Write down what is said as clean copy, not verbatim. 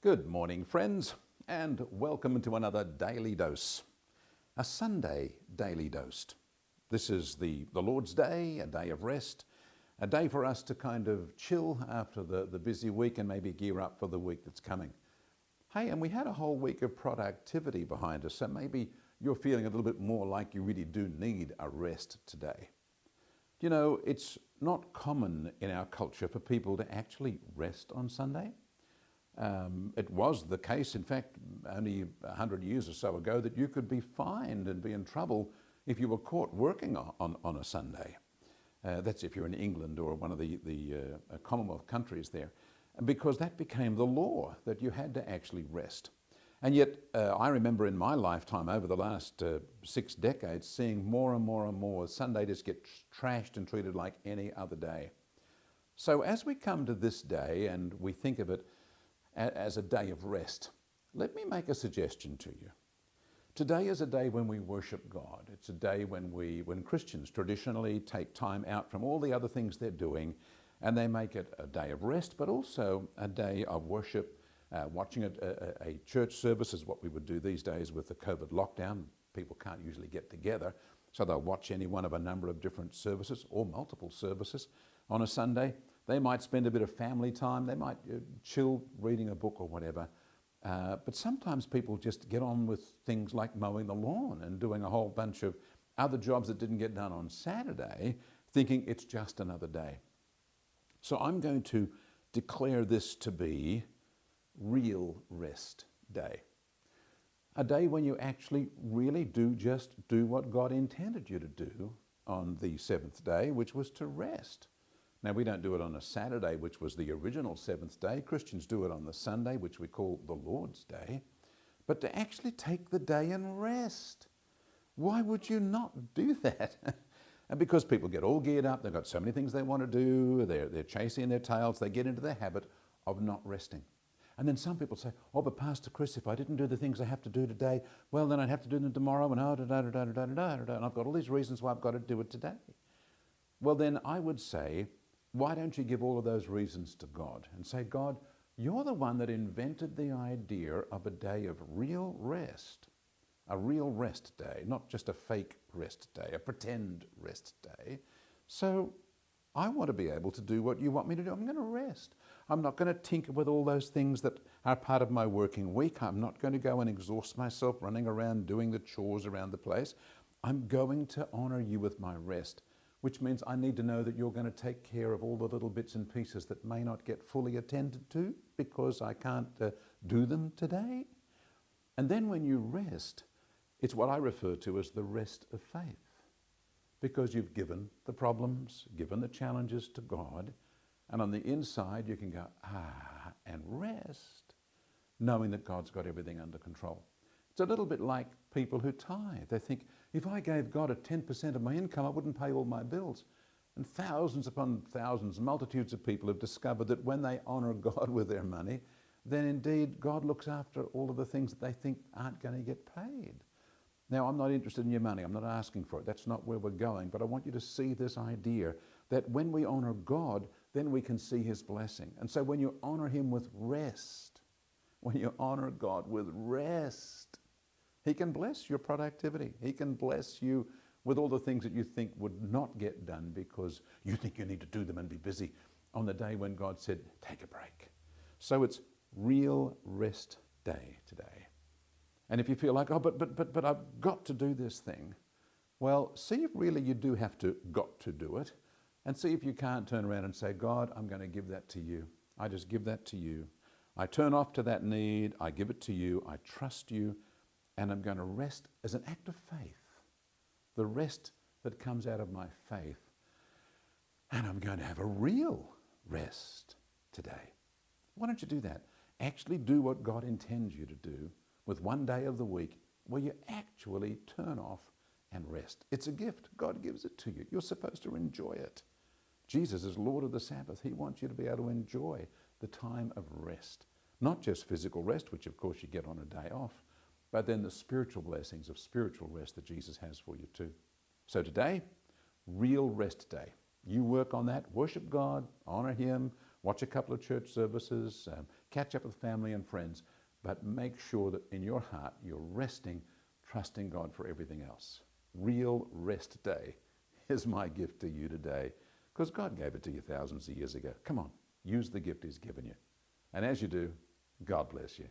Good morning, friends, and welcome to another Daily Dose, a Sunday Daily Dose. This is the Lord's Day, a day of rest, a day for us to kind of chill after the busy week and maybe gear up for the week that's coming. Hey, and we had a whole week of productivity behind us, so maybe you're feeling a little bit more like you really do need a rest today. You know, it's not common in our culture for people to actually rest on Sunday. It was the case, in fact, only 100 years or so ago, that you could be fined and be in trouble if you were caught working on a Sunday. That's if you're in England or one of the Commonwealth countries there, because that became the law, that you had to actually rest. And yet, I remember in my lifetime, over the last 6 decades, seeing more and more and more Sunday just get trashed and treated like any other day. So as we come to this day and we think of it as a day of rest, let me make a suggestion to you. Today is a day when we worship God. It's a day when Christians traditionally take time out from all the other things they're doing, and they make it a day of rest, but also a day of worship. Watching a church service is what we would do these days with the COVID lockdown. People can't usually get together, so they'll watch any one of a number of different services or multiple services on a Sunday. They might spend a bit of family time, they might chill reading a book or whatever, but sometimes people just get on with things like mowing the lawn and doing a whole bunch of other jobs that didn't get done on Saturday, thinking it's just another day. So I'm going to declare this to be Real Rest Day. A day when you actually really do what God intended you to do on the seventh day, which was to rest. Now, we don't do it on a Saturday, which was the original seventh day. Christians do it on the Sunday, which we call the Lord's Day. But to actually take the day and rest, why would you not do that? And because people get all geared up, they've got so many things they want to do, they're chasing their tails, they get into the habit of not resting. And then some people say, oh, but Pastor Chris, if I didn't do the things I have to do today, well, then I'd have to do them tomorrow, and and I've got all these reasons why I've got to do it today. Well, then I would say, why don't you give all of those reasons to God and say, God, you're the one that invented the idea of a day of real rest, a real rest day, not just a fake rest day, a pretend rest day. So I want to be able to do what you want me to do. I'm going to rest. I'm not going to tinker with all those things that are part of my working week. I'm not going to go and exhaust myself running around doing the chores around the place. I'm going to honor you with my rest, which means I need to know that you're going to take care of all the little bits and pieces that may not get fully attended to because I can't do them today. And then when you rest, it's what I refer to as the rest of faith, because you've given the problems, given the challenges to God, and on the inside you can go, and rest, knowing that God's got everything under control. It's a little bit like people who tithe. They think, if I gave God 10% of my income, I wouldn't pay all my bills. And thousands upon thousands, multitudes of people have discovered that when they honor God with their money, then indeed God looks after all of the things that they think aren't going to get paid. Now, I'm not interested in your money. I'm not asking for it. That's not where we're going. But I want you to see this idea that when we honor God, then we can see his blessing. And so when you honor him with rest, when you honor God with rest, he can bless your productivity. He can bless you with all the things that you think would not get done because you think you need to do them and be busy on the day when God said, take a break. So it's Real Rest Day today. And if you feel like, oh, but I've got to do this thing, well, see if really you do have to got to do it, and see if you can't turn around and say, God, I'm going to give that to you. I just give that to you. I turn off to that need. I give it to you. I trust you. And I'm going to rest as an act of faith, the rest that comes out of my faith. And I'm going to have a real rest today. Why don't you do that? Actually do what God intends you to do with one day of the week where you actually turn off and rest. It's a gift. God gives it to you. You're supposed to enjoy it. Jesus is Lord of the Sabbath. He wants you to be able to enjoy the time of rest. Not just physical rest, which of course you get on a day off, but then the spiritual blessings of spiritual rest that Jesus has for you too. So today, Real Rest Day. You work on that, worship God, honor him, Watch a couple of church services, catch up with family and friends, but make sure that in your heart you're resting, trusting God for everything else. Real rest day is my gift to you today, because God gave it to you thousands of years ago. Come on, use the gift He's given you. And as you do, God bless you.